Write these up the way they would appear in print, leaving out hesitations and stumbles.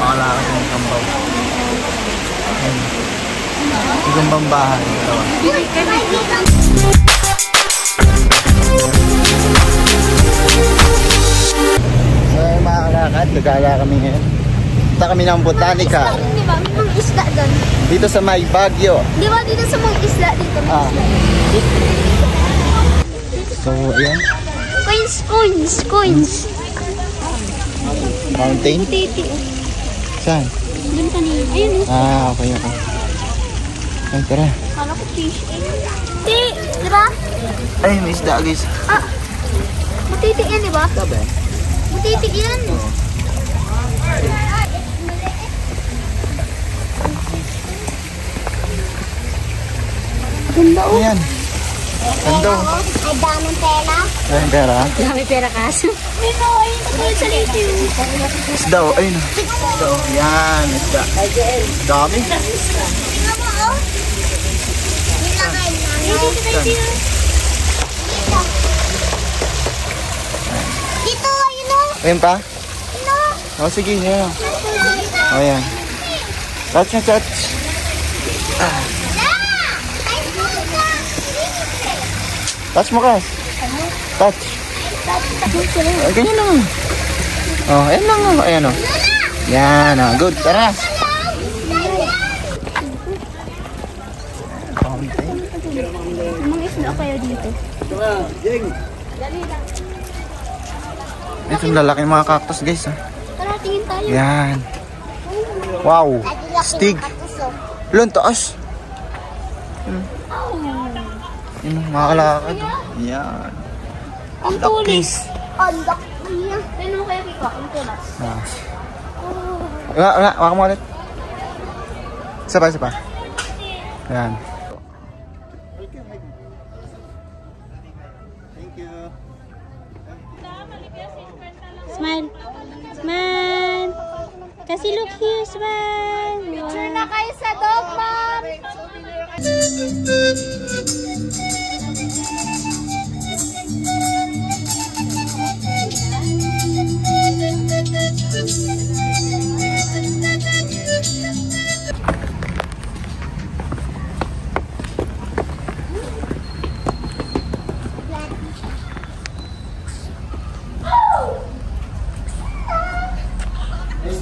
Makalakas ng kambaw. Yung bambahan. So mga kalakad, gagala kami ngayon. Punta kami ng Botanica. Di ba? May mga isda doon. Dito sa may Baguio. Di ba dito sa mga isda dito? So ayan. Coins. Mountain? Titi. Saan? Doon kanina. Ayun o. Okay. Ay, tara. Kala ko fish eh. Di ba? Ay, may isda guys. Matiti yan, di ba? Sabi? Matiti yan. Ganda o. Ayan. Ganda o. Ay, daming pera. Ayan, pera. Dami pera kaso. Mino, ayun ko doon sa lito. Isda o. Ayun o. Isda o. Yan, isda. Dami. Tingnan mo o. Nilagay na. Dito, ayun o. Ayun pa? No. O, sige. Yan o. O, yan. Touch na touch. Touch mo ka. Touch. Ganyan lang. Oh, ayan lang. Ayan o. Yan o. Good. Tara. Mga isda kayo dito. Ito yung lalaking mga cactus guys. Tara, tingin tayo. Yan. Wow. Stig. Lon, taas. Yung mga kalakad. Yan. Ang tulis. Ang laki niya. Tingnan mo kaya Kiko, ang tulas. Waka mo ulit. Isa pa. Yan. Thank you. Smile. Kasi look here, smile. Picture na kayo sa dog, ma'am.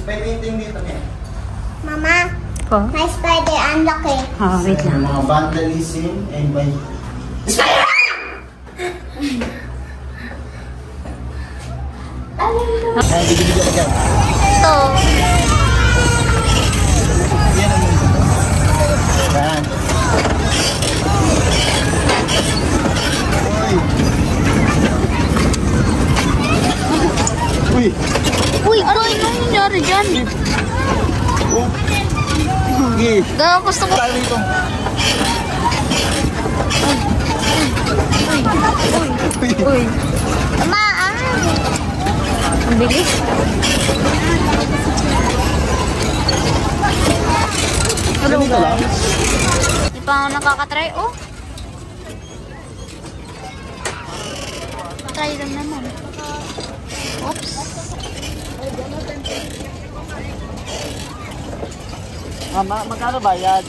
May painting dito niya. Mama, Po? may spider, ang laki. Oh, wait lang. Mga vandalism and by... Ay, bigyan ka dyan. Ito. Yan ang mundo. Yan. Uy! Uy, ano nangyari dyan? Okay. Gawin gusto ko. Tayo rito. Uy. Tama, Ang bilis. Ganito lang. Di pa ako nakakatry, oh. Try lang naman. Oops. Mama, magkano bayad?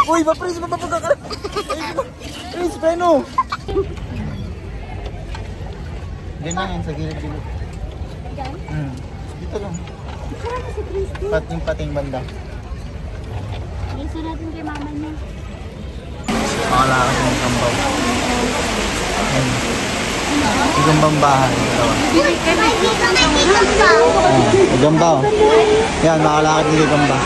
Uy, ba-prince mo pa pagkakala? Prince, peno! Ganyan yan, sa gilid-gilid. Diyan? Dito lang. Sarap si Christy. Pating banda. Isa natin kay mama niya. Makalakas ng kambaw. Yung bambahan. Gambaw. Yan, makalakad nila gamba.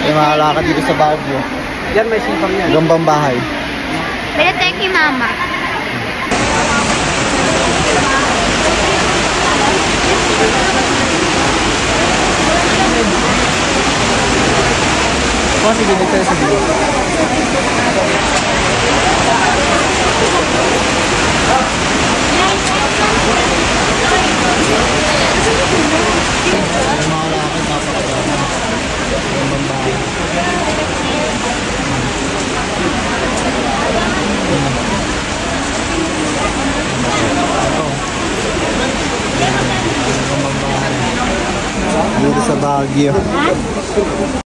Yung makalakad dito sa Baguio. Yan, may simpang yan. Gambang bahay. Pero thank you, mama. Oh, sige, dito tayo sa dito. Yung mga lakad, napakaganda. Gambang bahay. Dito sa Baguio.